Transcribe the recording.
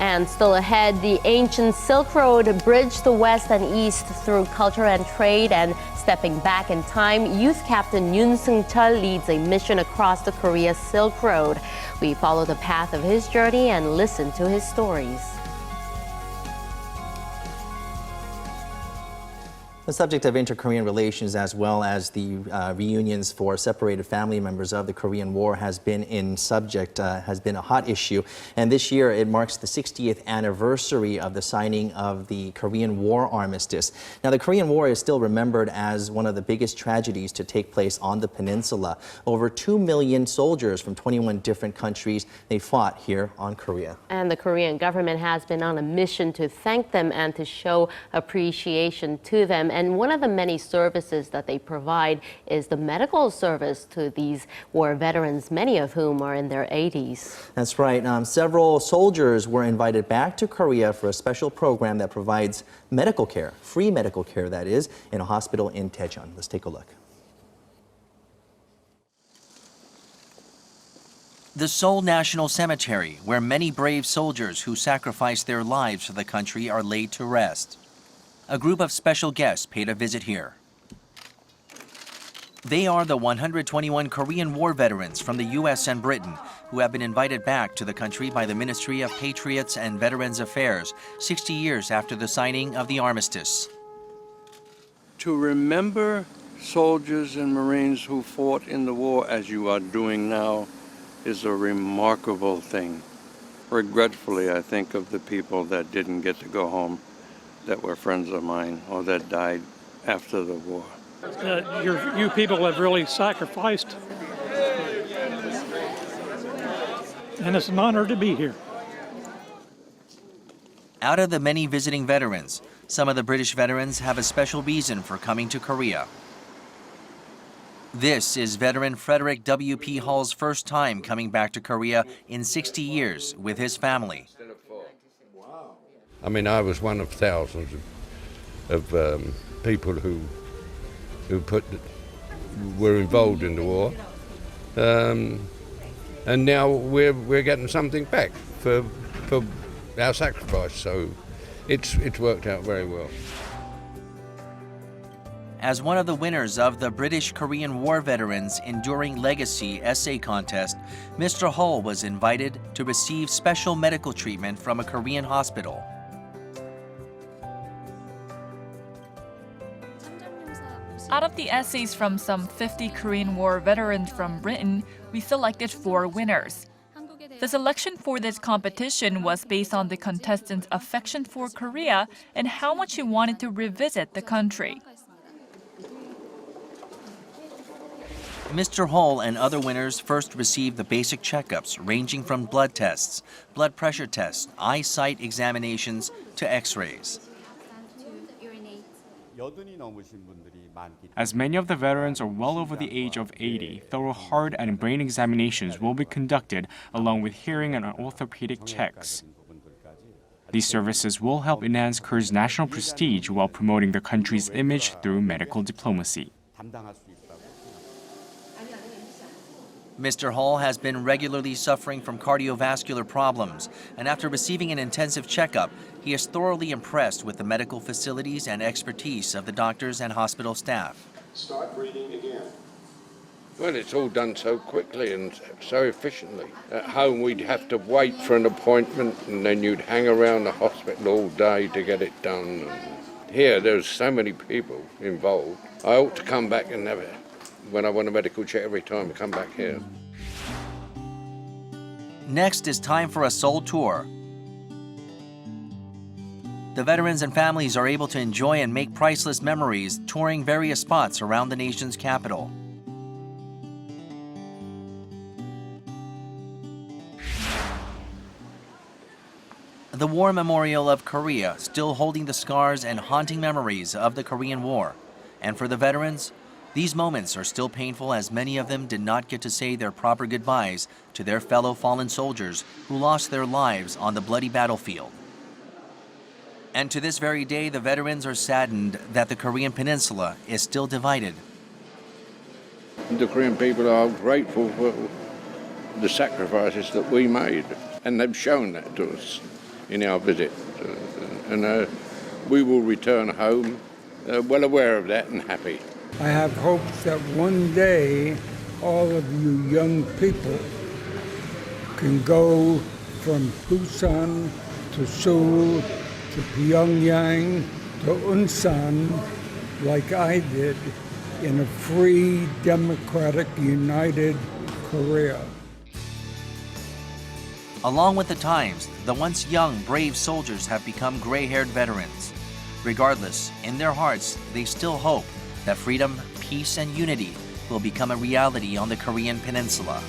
And still ahead, the ancient Silk Road bridged the West and East through culture and trade. And stepping back in time, youth captain Yoon Seung-chul leads a mission across the Korea Silk Road. We follow the path of his journey and listen to his stories. The subject of inter-Korean relations, as well as the reunions for separated family members of the Korean War, has been a hot issue. And this year it marks the 60th anniversary of the signing of the Korean War armistice. Now, the Korean War is still remembered as one of the biggest tragedies to take place on the peninsula. Over 2 million soldiers from 21 different countries, they fought here on Korea. And the Korean government has been on a mission to thank them and to show appreciation to them. And one of the many services that they provide is the medical service to these war veterans, many of whom are in their 80s. That's right. Several soldiers were invited back to Korea for a special program that provides medical care, free medical care that is, in a hospital in Daejeon. Let's take a look. The Seoul National Cemetery, where many brave soldiers who sacrificed their lives for the country are laid to rest. A group of special guests paid a visit here. They are the 121 Korean War veterans from the U.S. and Britain who have been invited back to the country by the Ministry of Patriots and Veterans Affairs 60 years after the signing of the armistice. To remember soldiers and Marines who fought in the war as you are doing now is a remarkable thing. Regretfully, I think of the people that didn't get to go home, that were friends of mine or that died after the war. You people have really sacrificed, and it's an honor to be here. Out of the many visiting veterans, some of the British veterans have a special reason for coming to Korea. This is veteran Frederick W.P. Hall's first time coming back to Korea in 60 years with his family. I mean, I was one of thousands of people who were involved in the war, and now we're getting something back for our sacrifice. So it's worked out very well. As one of the winners of the British-Korean War Veterans Enduring Legacy Essay Contest, Mr. Hull was invited to receive special medical treatment from a Korean hospital. Out of the essays from some 50 Korean War veterans from Britain, we selected 4 winners. The selection for this competition was based on the contestants' affection for Korea and how much he wanted to revisit the country. Mr. Hull and other winners first received the basic checkups ranging from blood tests, blood pressure tests, eyesight examinations to x-rays. As many of the veterans are well over the age of 80, thorough heart and brain examinations will be conducted along with hearing and orthopedic checks. These services will help enhance Korea's national prestige while promoting the country's image through medical diplomacy. Mr. Hull has been regularly suffering from cardiovascular problems, and after receiving an intensive checkup, he is thoroughly impressed with the medical facilities and expertise of the doctors and hospital staff. Start breathing again. Well, it's all done so quickly and so efficiently. At home, we'd have to wait for an appointment, and then you'd hang around the hospital all day to get it done. And here, there's so many people involved. I ought to come back and have it. When I want a medical check every time I come back here. Next is time for a Seoul tour. The veterans and families are able to enjoy and make priceless memories touring various spots around the nation's capital. The War Memorial of Korea, still holding the scars and haunting memories of the Korean War. And for the veterans, these moments are still painful as many of them did not get to say their proper goodbyes to their fellow fallen soldiers who lost their lives on the bloody battlefield. And to this very day, the veterans are saddened that the Korean peninsula is still divided. The Korean people are grateful for the sacrifices that we made, and they've shown that to us. in our visit. And we will return home well aware of that and happy. I have hopes that one day all of you young people can go from Busan to Seoul to Pyongyang to Unsan like I did in a free, democratic, united Korea. Along with the times, the once young, brave soldiers have become gray-haired veterans. Regardless, in their hearts, they still hope that freedom, peace, and unity will become a reality on the Korean Peninsula.